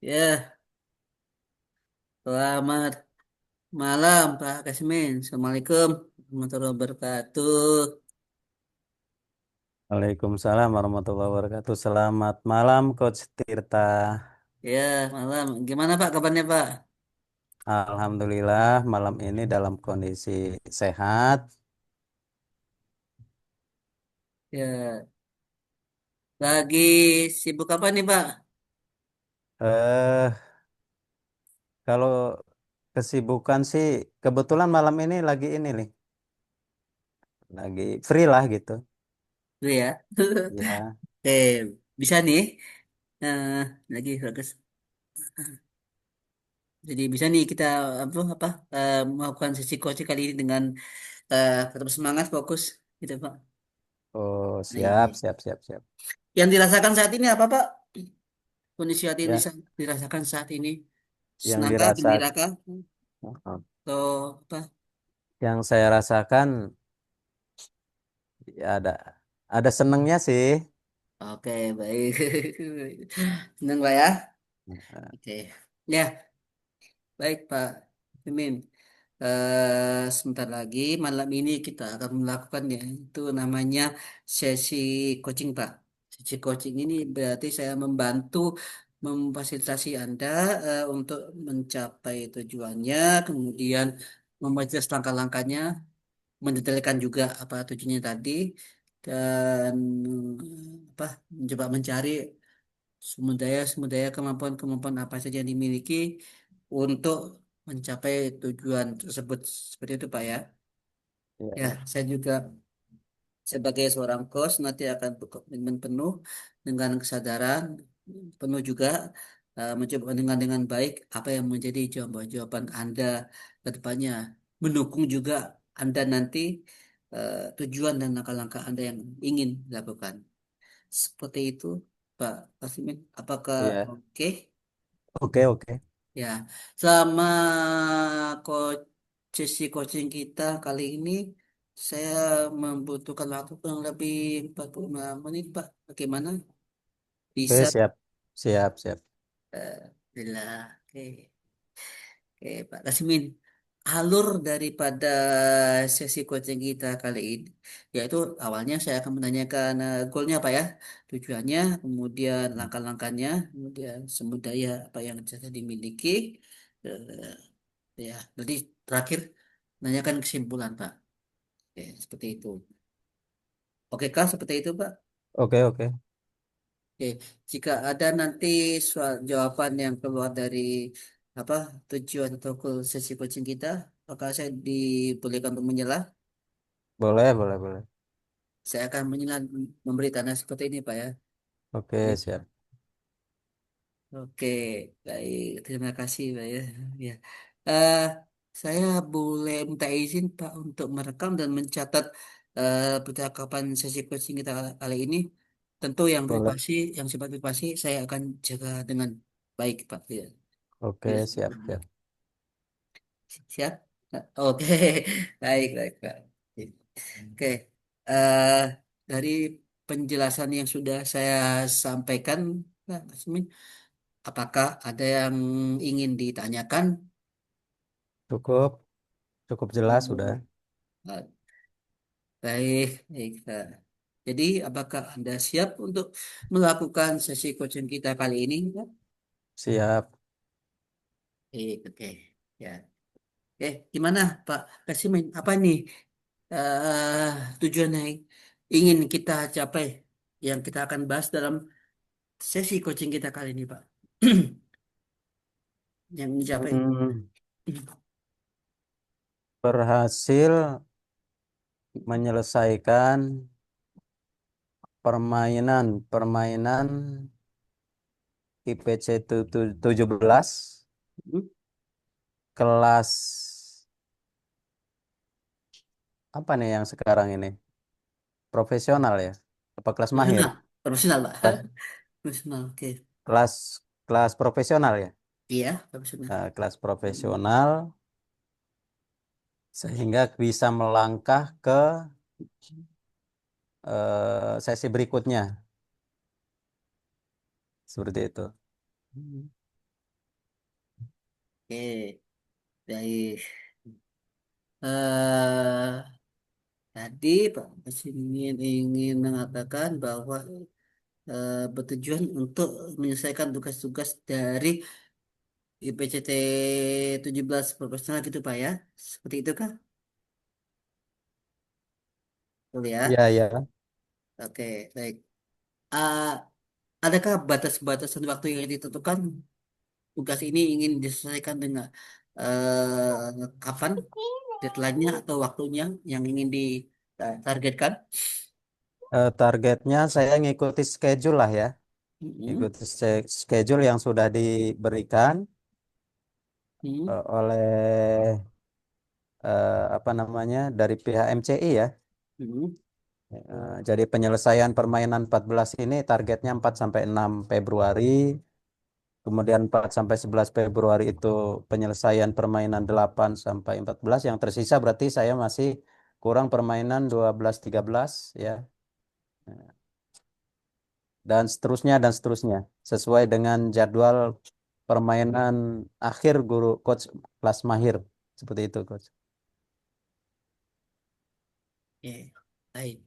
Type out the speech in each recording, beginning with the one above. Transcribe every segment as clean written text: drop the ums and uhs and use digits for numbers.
Ya, selamat malam Pak Kasmin. Assalamualaikum warahmatullahi wabarakatuh. Waalaikumsalam warahmatullahi wabarakatuh. Selamat malam, Coach Tirta. Ya, malam. Gimana Pak kabarnya Pak? Alhamdulillah, malam ini dalam kondisi sehat. Ya, lagi sibuk apa nih Pak? Eh, Kalau kesibukan sih, kebetulan malam ini lagi ini nih, lagi free lah gitu. Dulu ya. Ya, Oke, bisa nih. Eh, lagi bagus. Jadi bisa nih kita apa melakukan sesi coaching kali ini dengan tetap semangat, fokus gitu Pak. oh Nah, ini. siap. Yang dirasakan saat ini apa Pak? Kondisi hati yang Ya, dirasakan saat ini? yang Senangkah, dirasa, gembira atau apa? yang saya rasakan, ya ada senengnya sih. Oke, baik. Senang Pak ya? Oke. Ya, baik Pak Mimin. Sebentar lagi malam ini kita akan melakukan ya itu namanya sesi coaching Pak. Sesi coaching ini berarti saya membantu memfasilitasi Anda untuk mencapai tujuannya, kemudian membaca langkah-langkahnya, mendetailkan juga apa tujuannya tadi dan apa mencoba mencari sumber daya kemampuan apa saja yang dimiliki untuk mencapai tujuan tersebut seperti itu Pak ya. Ya, Ya, saya juga sebagai seorang coach nanti akan berkomitmen penuh dengan kesadaran penuh juga mencoba dengan baik apa yang menjadi jawaban-jawaban Anda ke depannya, mendukung juga Anda nanti tujuan dan langkah-langkah Anda yang ingin dilakukan. Seperti itu, Pak Kasimin. Apakah iya. oke? Oke. Ya, sama sesi coaching kita kali ini, saya membutuhkan waktu kurang lebih 45 menit, Pak. Bagaimana? Oke, Bisa? siap. Bila, oke. Oke, Pak Kasmin. Alur daripada sesi coaching kita kali ini, yaitu awalnya saya akan menanyakan goalnya apa ya, tujuannya, kemudian langkah-langkahnya, kemudian sumber daya apa yang bisa dimiliki, ya. Jadi terakhir menanyakan kesimpulan, Pak. Oke, seperti itu. Oke, Kak, seperti itu, Pak. Oke. Oke, jika ada nanti soal jawaban yang keluar dari apa tujuan atau goal sesi coaching kita, apakah saya dibolehkan untuk menyela? Boleh. Saya akan menyela memberi tanda seperti ini, Pak ya. Oke, Baik. siap. Oke, baik. Terima kasih, Pak ya. Ya. Eh, saya boleh minta izin, Pak, untuk merekam dan mencatat percakapan sesi coaching kita kali ini. Tentu yang Boleh. privasi, yang sifat privasi, saya akan jaga dengan baik, Pak. Ya. Bila Oke, siap. siap. Oke, baik, Pak. Oke, eh dari penjelasan yang sudah saya sampaikan, Pak Kasmin, apakah ada yang ingin ditanyakan? Cukup, cukup jelas sudah. Oh, baik, Pak. Jadi, apakah Anda siap untuk melakukan sesi coaching kita kali ini, Pak? Siap. Oke, ya. Oke, gimana, Pak Kasimin? Apa nih eh tujuan yang ingin kita capai, yang kita akan bahas dalam sesi coaching kita kali ini, Pak? Yang dicapai. Hmm, Berhasil menyelesaikan permainan IPC 17 kelas apa nih yang sekarang ini? Profesional ya? Apa kelas mahir? Profesional, Pak. Kelas Profesional, oke. kelas kelas profesional ya? Iya, profesional. Kelas profesional sehingga bisa melangkah ke sesi berikutnya seperti itu. Oke, baik. eh Tadi Pak Presiden ingin mengatakan bahwa bertujuan untuk menyelesaikan tugas-tugas dari IPCT 17 profesional gitu Pak ya. Seperti itu kah? Betul ya. Iya, ya. Oke, baik. Ah, adakah batas-batasan waktu yang ditentukan tugas ini ingin diselesaikan dengan kapan deadline-nya atau waktunya yang ingin ditargetkan? Targetnya saya ngikuti schedule lah ya. Mm-mm. Ngikuti schedule yang sudah diberikan Mm-mm. oleh apa namanya dari pihak MCI ya. Mm-mm. Jadi penyelesaian permainan 14 ini targetnya 4 sampai 6 Februari. Kemudian 4 sampai 11 Februari itu penyelesaian permainan 8 sampai 14. Yang tersisa berarti saya masih kurang permainan 12 13 ya. Dan seterusnya sesuai dengan jadwal permainan akhir guru coach kelas mahir seperti itu coach. Oke, baik.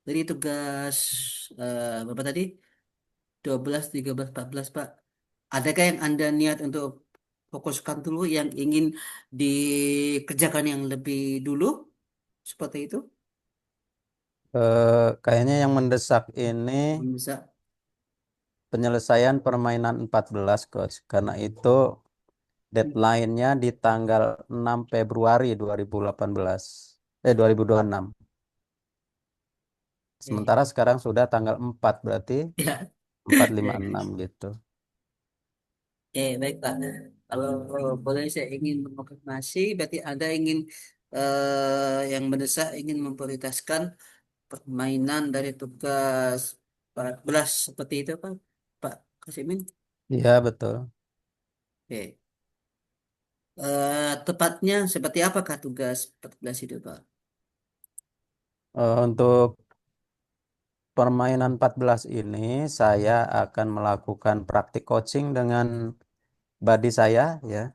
Jadi tugas Bapak tadi 12, 13, 14 Pak. Adakah yang Anda niat untuk fokuskan dulu yang ingin dikerjakan yang lebih dulu? Seperti itu? Kayaknya yang mendesak ini Bisa. penyelesaian permainan 14 coach karena itu deadline-nya di tanggal 6 Februari 2018. 2026. Oke. Sementara sekarang sudah tanggal 4 berarti Ya. 456 gitu. Baik Pak. Kalau boleh saya ingin mengonfirmasi, berarti Anda ingin yang mendesak ingin memprioritaskan permainan dari tugas 14 seperti itu Pak, Pak Kasimin. Iya betul. Oke. Tepatnya seperti apakah tugas 14 itu Pak? Untuk permainan 14 ini saya akan melakukan praktik coaching dengan buddy saya ya,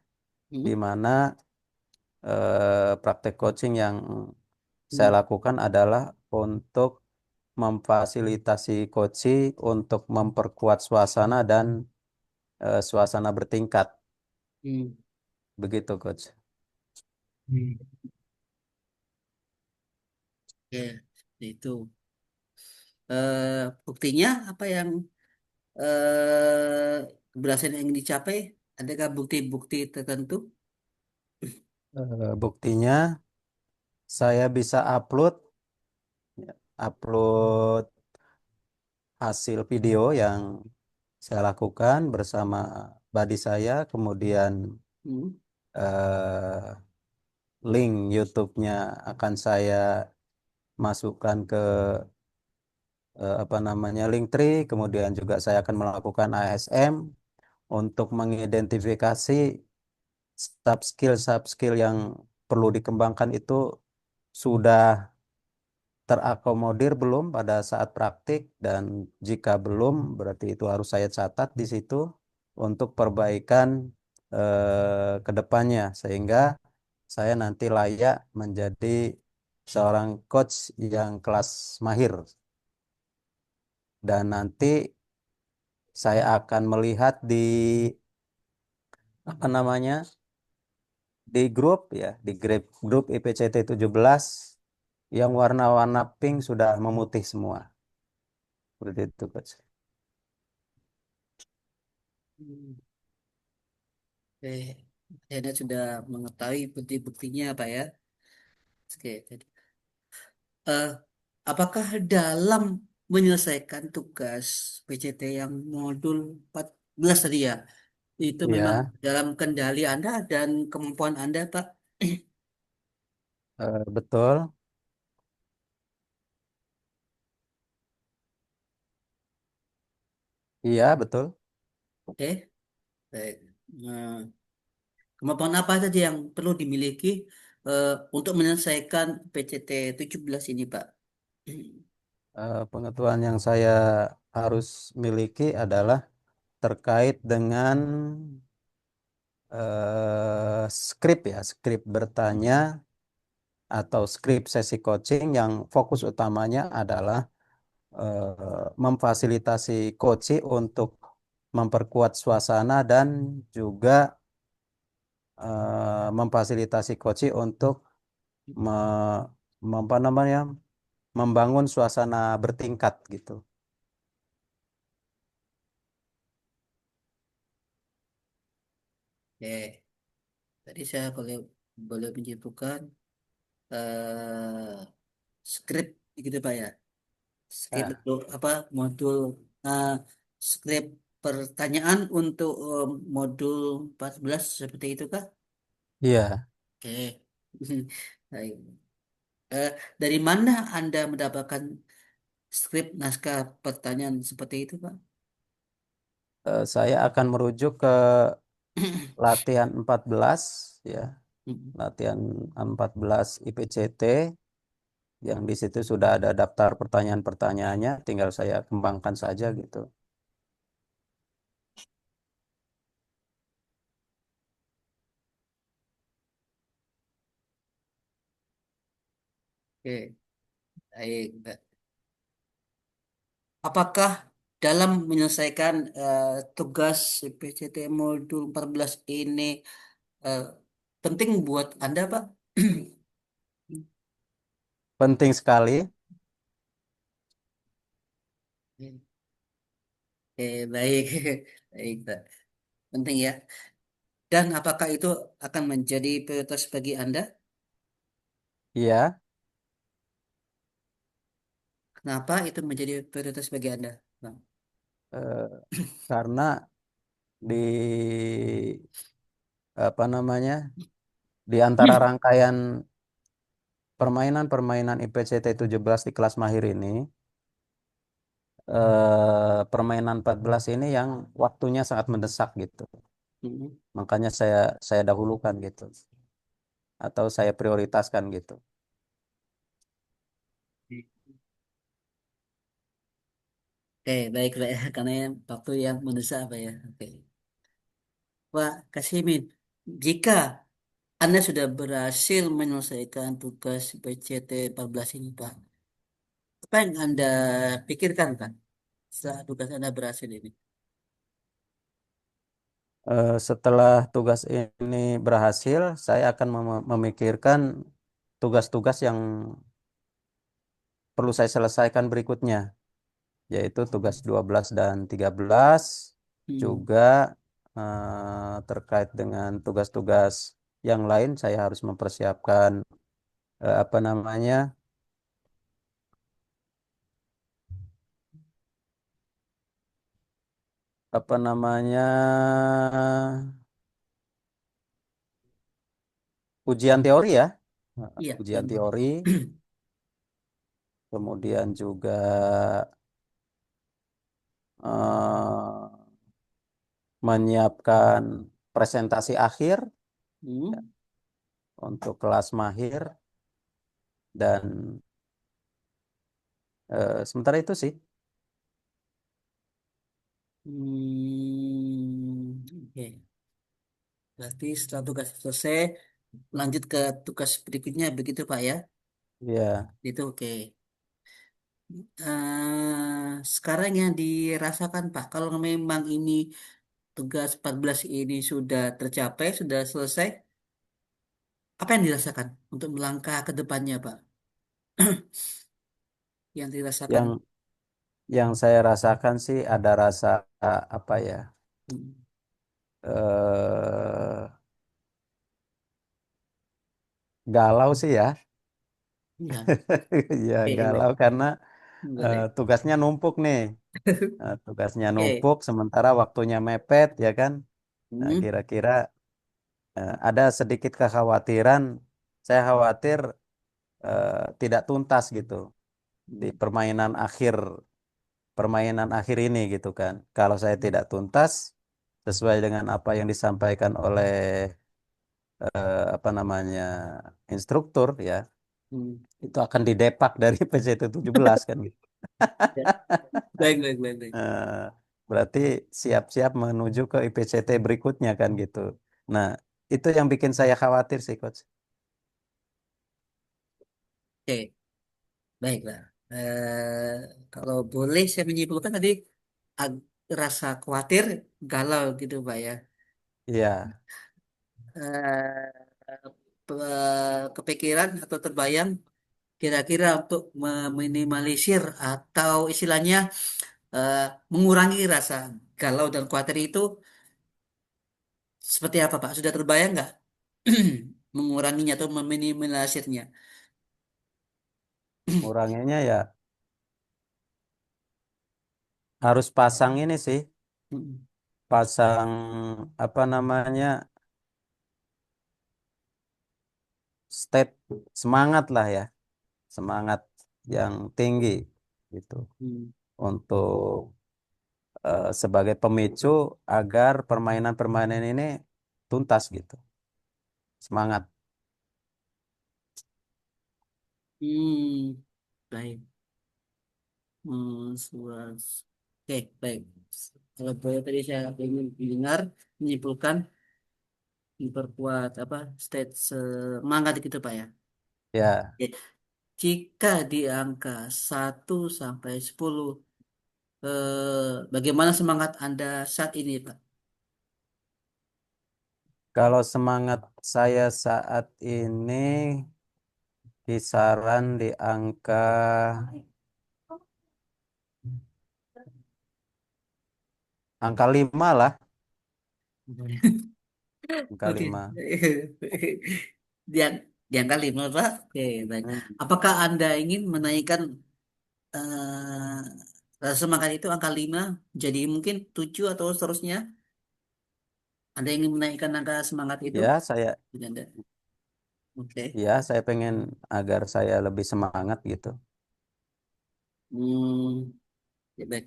di Hmm? mana praktik coaching yang saya Hmm? lakukan adalah untuk memfasilitasi coach untuk memperkuat suasana dan suasana bertingkat. Hmm. Begitu, coach. Hmm. Oke, itu. Buktinya apa yang keberhasilan yang ingin dicapai? Adakah bukti-bukti tertentu? Buktinya saya bisa upload hasil video yang saya lakukan bersama buddy saya, kemudian Hmm. eh, link YouTube-nya akan saya masukkan ke apa namanya Linktree, kemudian juga saya akan melakukan ASM untuk mengidentifikasi sub skill yang perlu dikembangkan itu sudah terakomodir belum pada saat praktik, dan jika belum berarti itu harus saya catat di situ untuk perbaikan ke depannya sehingga saya nanti layak menjadi seorang coach yang kelas mahir, dan nanti saya akan melihat di apa namanya di grup ya, di grup IPCT 17 yang warna-warna pink sudah memutih semua. Seperti itu, Coach. Hmm. Anda sudah mengetahui bukti-buktinya Pak ya. Oke, jadi, eh, apakah dalam menyelesaikan tugas PCT yang modul 14 tadi ya, itu memang Ya, dalam kendali Anda dan kemampuan Anda, Pak? betul. Iya, betul. Oke, baik. Nah, kemampuan apa saja yang perlu dimiliki untuk menyelesaikan PCT 17 ini, Pak? Pengetahuan yang saya harus miliki adalah terkait dengan skrip ya, skrip bertanya atau skrip sesi coaching yang fokus utamanya adalah memfasilitasi coach untuk memperkuat suasana dan juga memfasilitasi coach untuk me, apa namanya membangun suasana bertingkat gitu. Oke, tadi saya boleh boleh menyimpulkan eh skrip gitu Pak ya. Skrip Ya. untuk apa modul eh, skrip pertanyaan untuk modul 14 seperti itu kah? Iya, Oke. Baik. Eh, dari mana Anda mendapatkan skrip naskah pertanyaan seperti itu, Pak? saya akan merujuk ke latihan 14 ya, latihan 14 IPCT yang di situ sudah ada daftar pertanyaan-pertanyaannya, tinggal saya kembangkan saja gitu. Oke, baik. Apakah dalam menyelesaikan tugas PCT modul 14 ini eh, penting buat Anda, Pak? Penting sekali. Oke, baik. Baik, Pak. Penting ya. Dan apakah itu akan menjadi prioritas bagi Anda? Iya, Kenapa itu menjadi prioritas bagi Anda, Bang? eh, karena di apa namanya di antara rangkaian permainan-permainan IPCT 17 di kelas mahir ini, permainan 14 ini yang waktunya sangat mendesak gitu. Hmm. Makanya saya dahulukan gitu atau saya prioritaskan gitu. Oke, baik, Pak ya. Karena waktu yang mendesak, Pak ya. Oke. Pak Kasimin, jika Anda sudah berhasil menyelesaikan tugas PCT 14 ini, Pak, apa yang Anda pikirkan, Pak, setelah tugas Anda berhasil ini? Setelah tugas ini berhasil, saya akan memikirkan tugas-tugas yang perlu saya selesaikan berikutnya, yaitu tugas 12 dan 13, Hmm. juga terkait dengan tugas-tugas yang lain, saya harus mempersiapkan apa namanya, apa namanya, ujian teori ya. Iya, Ujian benar. teori, kemudian juga eh, menyiapkan presentasi akhir ya, Hmm. untuk kelas mahir dan sementara itu sih. Oke. Berarti setelah tugas selesai, lanjut ke tugas berikutnya, begitu, Pak ya? Ya, Itu oke. Sekarang yang dirasakan Pak, kalau memang ini tugas 14 ini sudah tercapai, sudah selesai, apa yang dirasakan untuk melangkah ke depannya Pak? Yang dirasakan. yang saya rasakan sih ada rasa apa ya? Hmm. eh Galau sih ya. Ya, Ya, oke, galau baik. karena Boleh. tugasnya numpuk nih. Tugasnya Oke. numpuk sementara waktunya mepet ya kan. Nah, Hmm. kira-kira ada sedikit kekhawatiran. Saya khawatir tidak tuntas gitu di permainan akhir ini gitu kan. Kalau saya tidak tuntas sesuai dengan apa yang disampaikan oleh apa namanya instruktur ya, Hmm. itu akan didepak dari PCT 17 kan gitu. Ya. Baik, baik, baik, baik. Eh, Berarti siap-siap menuju ke IPCT berikutnya kan gitu. Nah, itu yang bikin saya khawatir sih, Coach. Oke, baiklah. Kalau boleh saya menyimpulkan tadi rasa khawatir, galau gitu, Pak ya. Iya, Eh, Kepikiran atau terbayang kira-kira untuk meminimalisir atau istilahnya eh, mengurangi rasa galau dan khawatir itu seperti apa, Pak? Sudah terbayang nggak? Menguranginya atau meminimalisirnya? nguranginnya ya harus pasang ini sih, pasang apa namanya, state semangat lah ya, semangat yang tinggi gitu Hmm. untuk sebagai pemicu agar permainan-permainan ini tuntas gitu. Semangat. Hmm, baik. Oke, baik. Kalau boleh tadi saya ingin mendengar, menyimpulkan, diperkuat apa state semangat gitu Pak ya. Ya, Oke. Jika di angka 1 sampai 10, bagaimana semangat Anda saat ini Pak? kalau semangat saya saat ini kisaran di angka 5 lah, angka Oke. 5. Di, di angka 5 Pak. Oke, baik. Hmm. Apakah Anda ingin menaikkan rasa semangat itu angka 5 jadi mungkin 7 atau seterusnya? Anda ingin menaikkan angka semangat itu? Ya, Tidak ada. Oke. saya pengen agar saya lebih semangat gitu. Hmm, ya baik.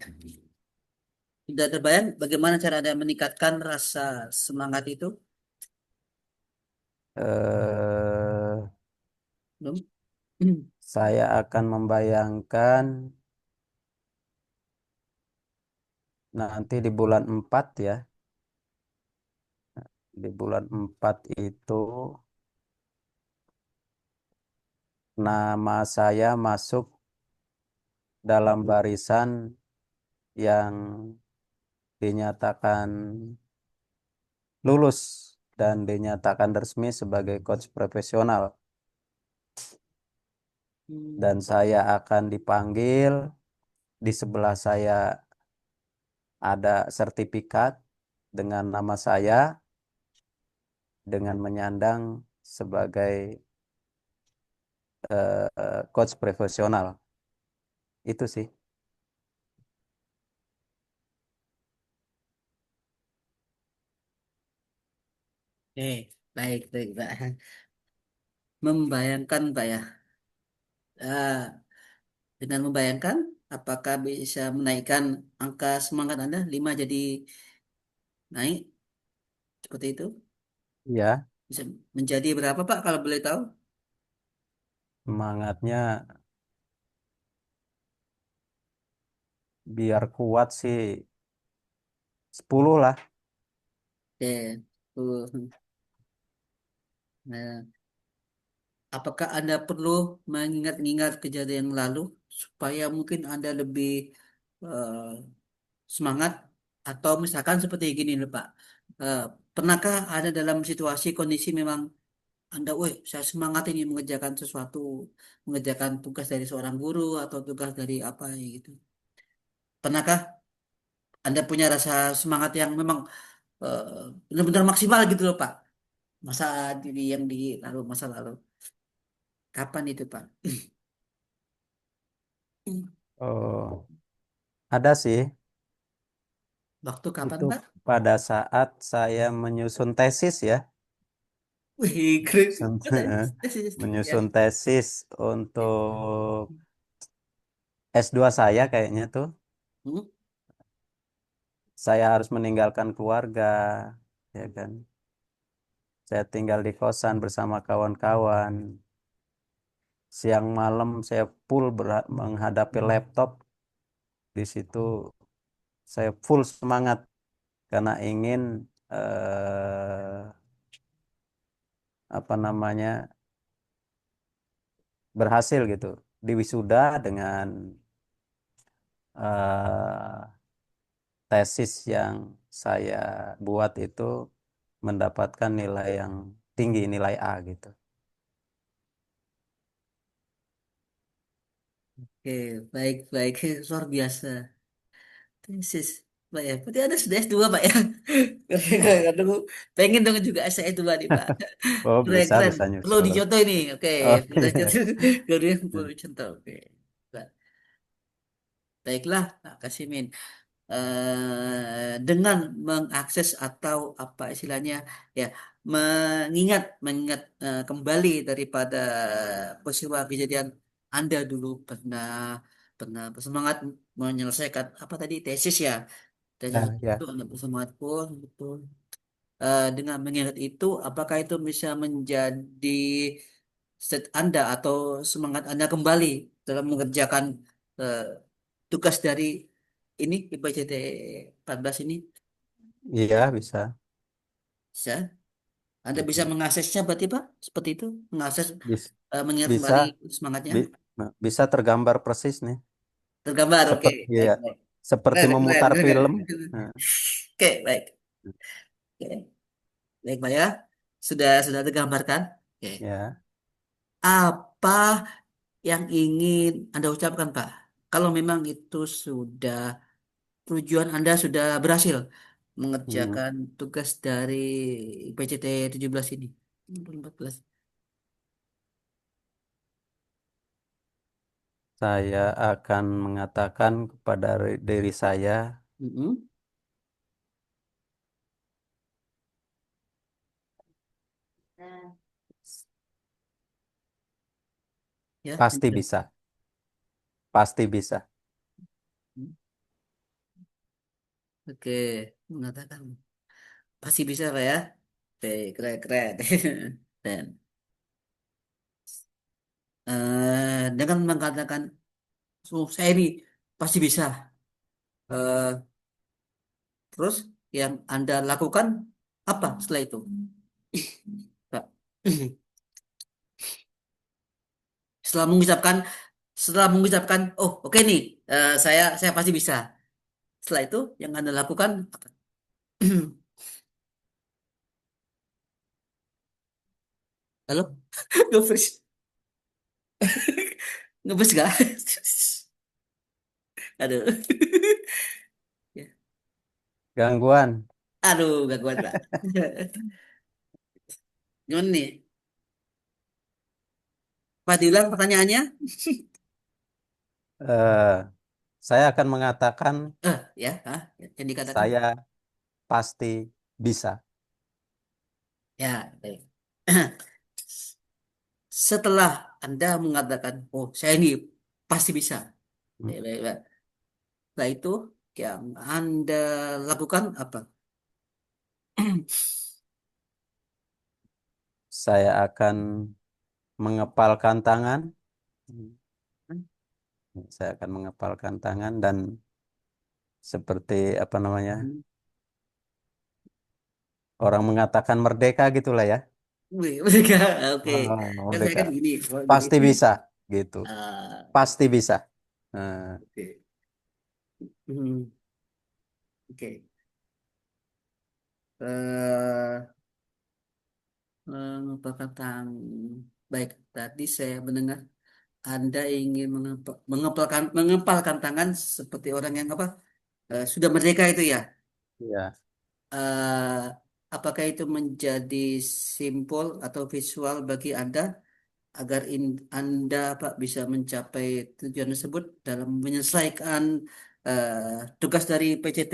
Tidak terbayang bagaimana cara Anda meningkatkan rasa semangat itu? eh Belum? saya akan membayangkan nanti di bulan 4 ya. Di bulan 4 itu nama saya masuk dalam barisan yang dinyatakan lulus dan dinyatakan resmi sebagai coach profesional. Dan Hmm, saya akan dipanggil, di sebelah saya ada sertifikat dengan nama saya, dengan menyandang sebagai coach profesional. Itu sih. oke, baik, baik, Pak. Membayangkan, Pak ya. Dengan membayangkan, apakah bisa menaikkan angka semangat Anda 5 jadi naik seperti itu? Ya, Bisa menjadi berapa, Pak, kalau boleh tahu? semangatnya biar kuat sih 10 lah. Oke. Nah, apakah Anda perlu mengingat-ingat kejadian yang lalu supaya mungkin Anda lebih eh, semangat atau misalkan seperti gini nih Pak. Eh, Pernahkah ada dalam situasi kondisi memang Anda, weh, saya semangat ini mengerjakan sesuatu, mengerjakan tugas dari seorang guru atau tugas dari apa gitu. Pernahkah Anda punya rasa semangat yang memang benar-benar maksimal gitu loh Pak? Masa diri yang di lalu, masa lalu. Kapan itu Pak? Oh, ada sih. Waktu kapan Itu Pak? pada saat saya menyusun tesis ya. Wih, keren. Menyusun Ya. menyusun tesis untuk S2 saya kayaknya tuh. Hmm? Saya harus meninggalkan keluarga, ya kan. Saya tinggal di kosan bersama kawan-kawan. Siang malam saya full menghadapi laptop. Di situ saya full semangat karena ingin apa namanya berhasil gitu di wisuda dengan eh, tesis yang saya buat itu mendapatkan nilai yang tinggi, nilai A gitu. Oke, baik, baik. Luar biasa. Tesis. Pak ya, berarti ada sudah S2, Pak ya? Oh, Aduh, pengen dong juga saya S2 nih, Pak. oh Keren, bisa keren. bisa Perlu nyusul. dicontoh ini. Oke, Oh perlu iya. dicontoh. Perlu dicontoh. Oke. Pak. Baiklah, Pak Kasimin. Dengan mengakses atau apa istilahnya ya mengingat kembali daripada peristiwa kejadian Anda dulu pernah pernah bersemangat menyelesaikan apa tadi tesis ya tesis Ya, itu ya. Anda bersemangat pun betul. Dengan mengingat itu apakah itu bisa menjadi set Anda atau semangat Anda kembali dalam mengerjakan eh, tugas dari ini IPCT 14 ini Iya bisa. bisa Anda bisa Mm-mm. mengaksesnya berarti Pak seperti itu mengakses Bis- mengingat Bisa kembali semangatnya bi- bisa tergambar persis nih. tergambar oke Seperti baik ya, baik seperti keren keren memutar keren film. keren. Nah, Oke baik oke baik Pak ya sudah tergambarkan oke ya. apa yang ingin Anda ucapkan Pak kalau memang itu sudah tujuan Anda sudah berhasil Mm. mengerjakan tugas dari IPCT 17 ini 14. Saya akan mengatakan kepada diri saya, Mm-mm. Ya, pasti bisa, pasti bisa. oke, mengatakan pasti bisa Pak ya. Oke, keren, keren. Dan dengan mengatakan, "Oh, saya ini pasti bisa." Terus yang Anda lakukan apa setelah itu, Pak? Setelah mengucapkan, setelah mengucapkan, oh oke nih, saya pasti bisa. Setelah itu yang Anda lakukan apa? Halo, ngebus, ngebus gak? Aduh, Ya. Gangguan. Aduh, gak kuat Pak. Gimana nih? Pak diulang pertanyaannya? Eh, saya akan mengatakan Ya, yang dikatakan. saya pasti bisa. Ya, baik. Setelah Anda mengatakan, oh saya ini pasti bisa. Hmm. Baik, baik, baik. Setelah itu yang Anda lakukan apa? Saya akan mengepalkan tangan. Saya akan mengepalkan tangan dan seperti apa namanya orang mengatakan merdeka gitulah ya. Wih, mereka, oke. Oh, Kan saya merdeka. kan gini, oh, gini. Pasti bisa gitu. Ah, Pasti bisa. Nah, oke. Hmm, oke. Eh, merupakan baik. Tadi saya mendengar Anda ingin mengepalkan tangan seperti orang yang apa sudah merdeka itu ya. iya, Eh, apakah itu menjadi simbol atau visual bagi Anda agar Anda Pak bisa mencapai tujuan tersebut dalam menyelesaikan tugas dari PCT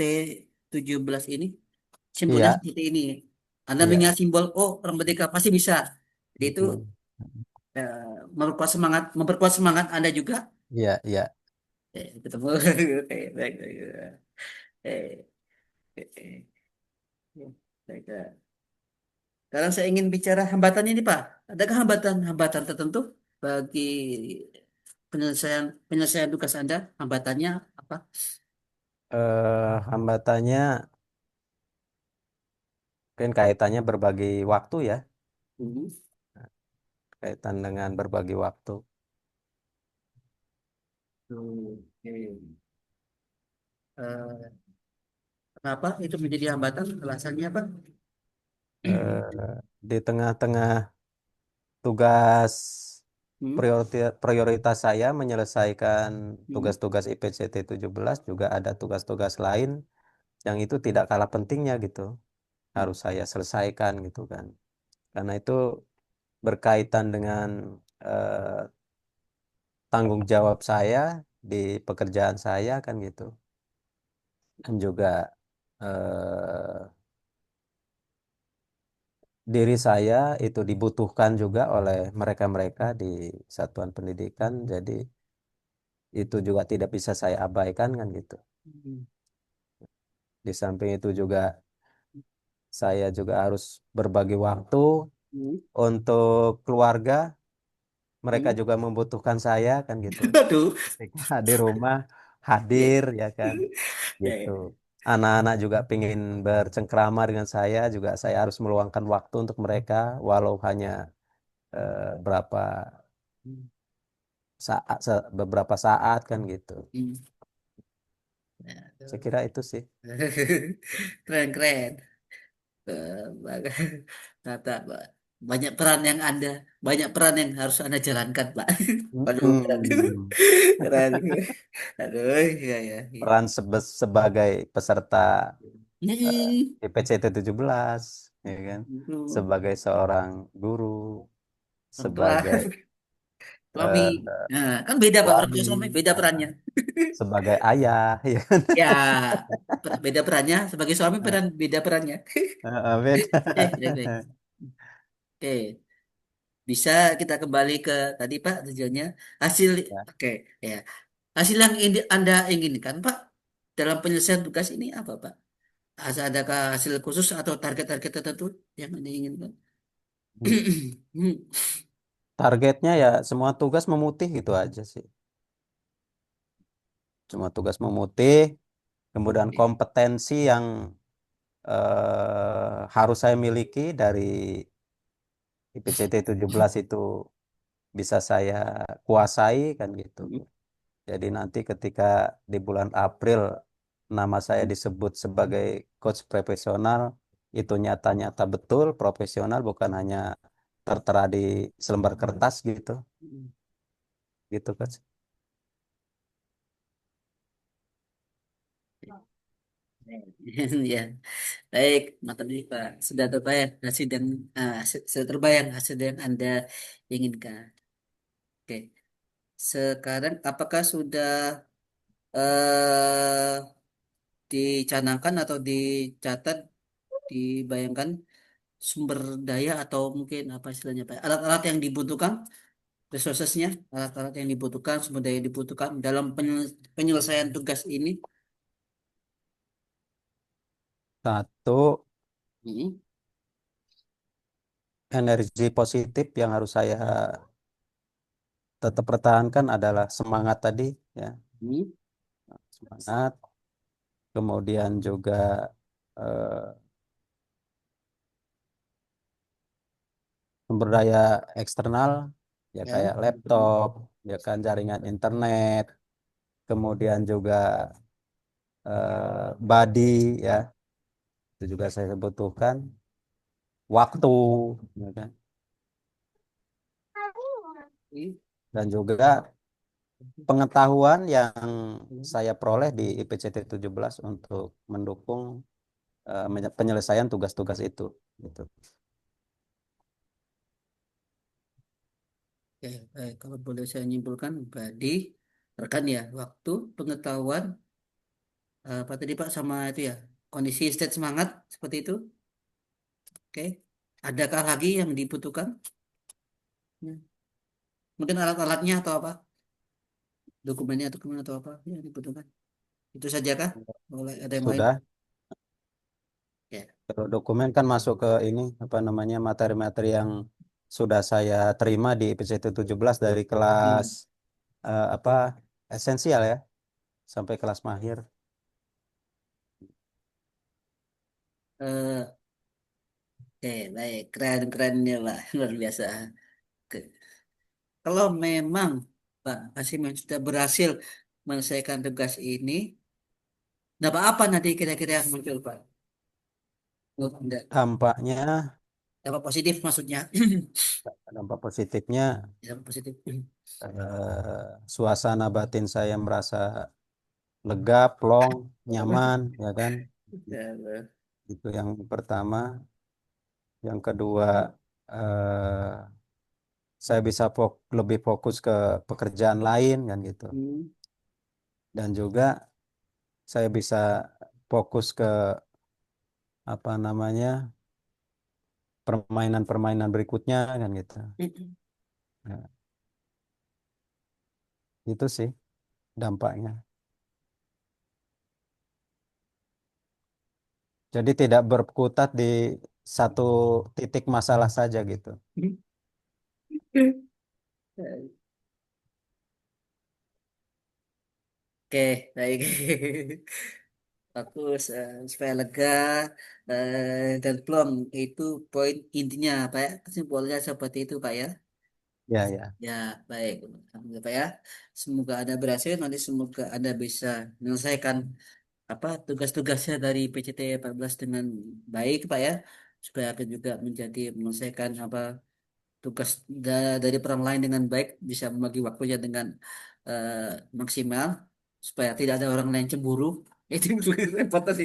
17 ini? Simpelnya iya, seperti ini. Anda iya. mengingat simbol, oh orang merdeka pasti bisa. Jadi itu Mm. memperkuat semangat Anda juga. Iya, iya. Ketemu. Oke, baik, baik. Eh, eh, eh, eh, baik, sekarang saya ingin bicara hambatan ini, Pak. Adakah hambatan-hambatan tertentu bagi penyelesaian penyelesaian tugas Anda? Hambatannya apa? Hambatannya mungkin kaitannya berbagi waktu ya. Hmm. kaitan dengan berbagi waktu. Oke. Eh, Kenapa itu menjadi hambatan? Alasannya apa? Di tengah-tengah tugas Hmm? prioritas saya menyelesaikan Hmm? tugas-tugas IPCT 17, juga ada tugas-tugas lain yang itu tidak kalah pentingnya gitu, harus saya selesaikan gitu kan. Karena itu berkaitan dengan eh, tanggung jawab saya di pekerjaan saya kan gitu. Dan juga diri saya itu dibutuhkan juga oleh mereka-mereka di satuan pendidikan, jadi itu juga tidak bisa saya abaikan kan gitu. Hmm? Di samping itu juga saya juga harus berbagi waktu Hmm? untuk keluarga, mereka Hmm? juga membutuhkan saya kan gitu. Aduh. Ketika di rumah Ya, hadir ya kan ya, gitu. ya. Anak-anak juga pingin bercengkrama dengan saya, juga saya harus meluangkan waktu untuk mereka walau hanya berapa saat, beberapa saat kan gitu. Hmm. Saya Aduh. kira itu sih. Keren, keren. Bang. Kata, Pak. Banyak peran yang Anda, banyak peran yang harus Anda jalankan, Pak. Waduh, keren. Mm-mm. Keren. Aduh, ya, ya. Peran sebagai peserta eh, Hmm. IPCT 17 ya kan, Itu sebagai seorang guru, orang tua, sebagai suami. eh, Nah, kan beda, Pak. Orang tua suami, suami beda eh, perannya. sebagai ayah ya kan. Ya, beda perannya. Sebagai suami, peran beda perannya. Beda. Baik, baik. Oke. Bisa kita kembali ke tadi Pak tujuannya hasil Ya. oke ya hasil yang Anda inginkan Pak dalam penyelesaian tugas ini apa Pak? Adakah hasil khusus atau target-target tertentu yang Anda inginkan? Hmm. Targetnya ya semua tugas memutih gitu aja sih. Semua tugas memutih, kemudian kompetensi yang harus saya miliki dari IPCT 17 itu bisa saya kuasai kan gitu. Jadi nanti ketika di bulan April nama saya disebut sebagai coach profesional, itu nyata-nyata betul profesional, bukan hanya tertera di selembar kertas gitu, gitu kan. Ya, baik, maka ini Pak sudah terbayang hasil yang sudah terbayang hasil yang Anda inginkan. Oke, sekarang apakah sudah eh dicanangkan atau dicatat, dibayangkan sumber daya atau mungkin apa istilahnya Pak, alat-alat yang dibutuhkan, resourcesnya, alat-alat yang dibutuhkan, sumber daya yang dibutuhkan dalam penyelesaian tugas ini? Satu, Hmm. energi positif yang harus saya tetap pertahankan adalah semangat tadi ya, Hmm. semangat. Kemudian juga eh, sumber daya eksternal ya Ya. kayak laptop, ya kan jaringan internet, kemudian juga body ya, itu juga saya butuhkan, waktu ya kan, dan juga pengetahuan yang saya peroleh di IPCT 17 untuk mendukung penyelesaian tugas-tugas itu gitu. Oke, baik. Kalau boleh saya nyimpulkan, berarti rekan ya, waktu, pengetahuan, apa tadi Pak, sama itu ya, kondisi state semangat, seperti itu. Oke. Adakah lagi yang dibutuhkan? Hmm. Mungkin alat-alatnya atau apa? Dokumennya atau kemana atau apa yang dibutuhkan? Itu saja kah? Boleh ada yang lain? Sudah. Ya. Kalau dokumen kan masuk ke ini apa namanya, materi-materi yang sudah saya terima di IPCT 17 dari kelas Hmm. apa esensial ya sampai kelas mahir. Eh, Oke, baik. Keren-kerennya, Pak. Luar biasa. Kalau memang Pak Asimin sudah berhasil menyelesaikan tugas ini, dapat apa nanti kira-kira yang muncul Pak? Menurut Anda? Dampaknya, Dapat positif maksudnya. dampak positifnya, Dapat positif. suasana batin saya merasa lega, plong, nyaman, ya kan? Itu yang pertama. Yang kedua, eh, saya bisa lebih fokus ke pekerjaan lain kan gitu. Hmm. Dan juga saya bisa fokus ke apa namanya permainan-permainan berikutnya kan gitu. Nah, itu sih dampaknya. Jadi tidak berkutat di satu titik masalah saja gitu. Oke, baik. Bagus, supaya lega dan plong itu poin intinya, Pak ya. Kesimpulannya seperti itu, Pak ya. Ya, ya. Ya, baik. Alhamdulillah, Pak ya. Semoga Anda berhasil, nanti semoga Anda bisa menyelesaikan apa tugas-tugasnya dari PCT 14 dengan baik, Pak ya. Supaya akan juga menjadi menyelesaikan apa tugas dari peran lain dengan baik, bisa membagi waktunya dengan eh, maksimal supaya tidak ada orang lain cemburu. Itu repot tadi.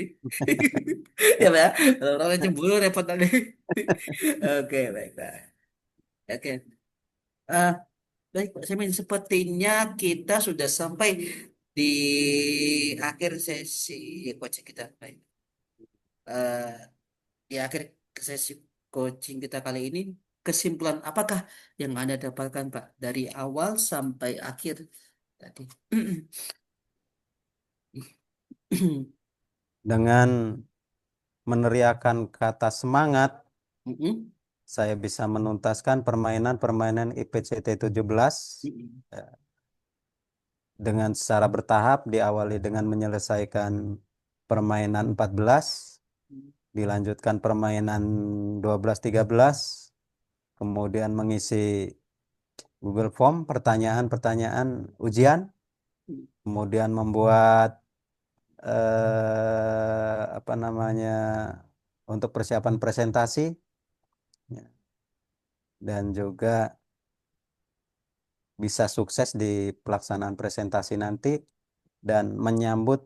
Ya Pak ya, kalau orang lain cemburu repot tadi. Oke, baik, Pak. Oke. Eh, Baik, Pak Semin, sepertinya kita sudah sampai di akhir sesi coaching kita. Baik. Eh, di akhir sesi coaching kita kali ini, kesimpulan apakah yang Anda dapatkan, Pak, dari awal sampai akhir tadi? Dengan meneriakan kata semangat, Mm-mm. saya bisa menuntaskan permainan-permainan IPCT 17 Mm-mm. eh, dengan secara bertahap, diawali dengan menyelesaikan permainan 14, dilanjutkan permainan 12-13, kemudian mengisi Google Form pertanyaan-pertanyaan ujian, kemudian membuat apa namanya untuk persiapan presentasi, ya, dan juga bisa sukses di pelaksanaan presentasi nanti dan menyambut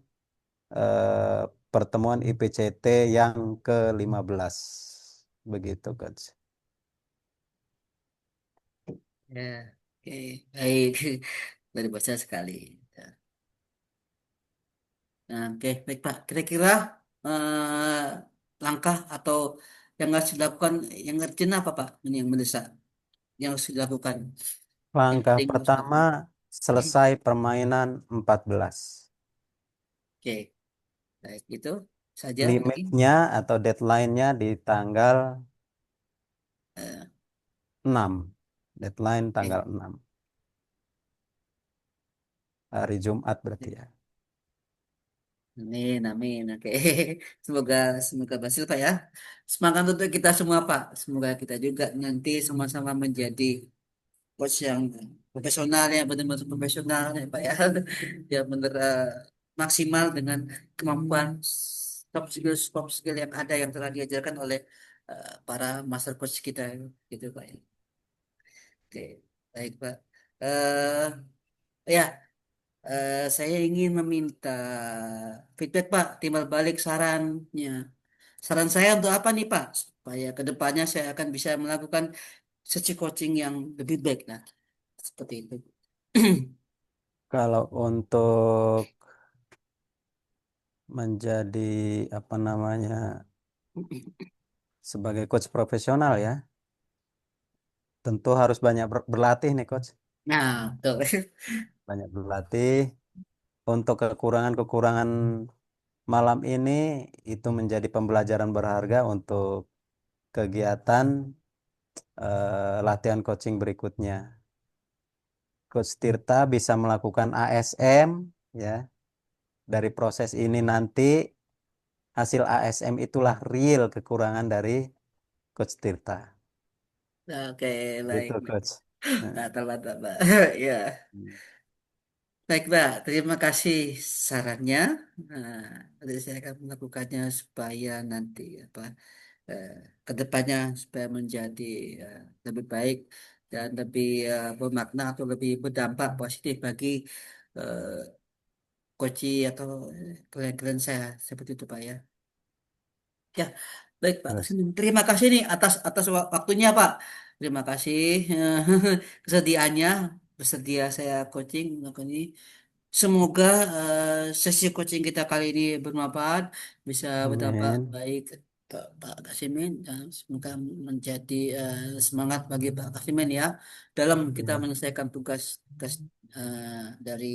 eh, pertemuan IPCT yang ke-15. Begitu, Coach. Ya, oke, baik. Dari bahasa sekali. Ya. Nah, oke, baik Pak. Kira-kira langkah atau yang harus dilakukan yang urgent apa Pak? Ini yang mendesak, yang harus dilakukan, yang Langkah penting harus pertama, dilakukan. selesai permainan 14. Oke, baik itu saja mungkin. Limitnya atau deadline-nya di tanggal Eh, 6. Deadline tanggal oke. 6. Hari Jumat berarti ya. Amin, amin. Oke, semoga semoga berhasil Pak ya. Semangat untuk kita semua Pak. Semoga kita juga nanti sama-sama menjadi coach yang profesional ya, benar-benar profesional ya Pak ya. Ya benar maksimal dengan kemampuan soft skill yang ada yang telah diajarkan oleh para master coach kita gitu Pak ya. Oke, baik Pak. Eh ya, saya ingin meminta feedback Pak, timbal balik sarannya. Saran saya untuk apa nih Pak? Supaya ke depannya saya akan bisa melakukan sesi coaching yang lebih baik. Nah, seperti itu. Kalau untuk menjadi apa namanya sebagai coach profesional ya, tentu harus banyak berlatih nih coach. Nah, tuh. Banyak berlatih. Untuk kekurangan-kekurangan malam ini itu menjadi pembelajaran berharga untuk kegiatan latihan coaching berikutnya. Coach Tirta bisa melakukan ASM ya. Dari proses ini nanti hasil ASM itulah real kekurangan dari Coach Tirta. Oke, baik. Gitu, Coach. Nah, Mantap, mantap, Pak. Ya. hmm. Baik, Mbak. Terima kasih sarannya. Nah, nanti saya akan melakukannya supaya nanti apa eh, ke depannya supaya menjadi lebih baik dan lebih bermakna atau lebih berdampak positif bagi eh, coach atau klien-klien saya seperti itu, Pak ya. Ya, baik Pak. Terus, Terima kasih nih atas atas waktunya Pak. Terima kasih kesediaannya bersedia saya coaching untuk ini. Semoga sesi coaching kita kali ini bermanfaat, bisa berdampak amin. baik Pak, Pak Kasimin dan semoga menjadi semangat bagi Pak Kasimin ya dalam kita Ya, menyelesaikan tugas tugas dari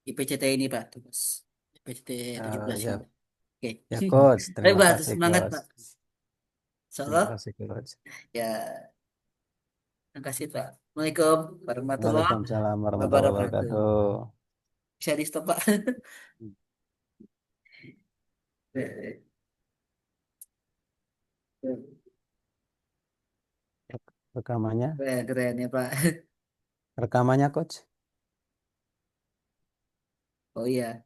IPCT ini Pak, tugas IPCT 17 ini. ya, Oke. ya coach. Baik, Terima Pak. kasih Semangat, coach. Pak. Terima Insyaallah. kasih coach. Ya, terima kasih, Pak. Assalamualaikum warahmatullahi Waalaikumsalam warahmatullahi wabarakatuh. wabarakatuh. Bisa di stop, Pak. Rekamannya, Keren, keren ya, Pak. rekamannya coach. Oh iya.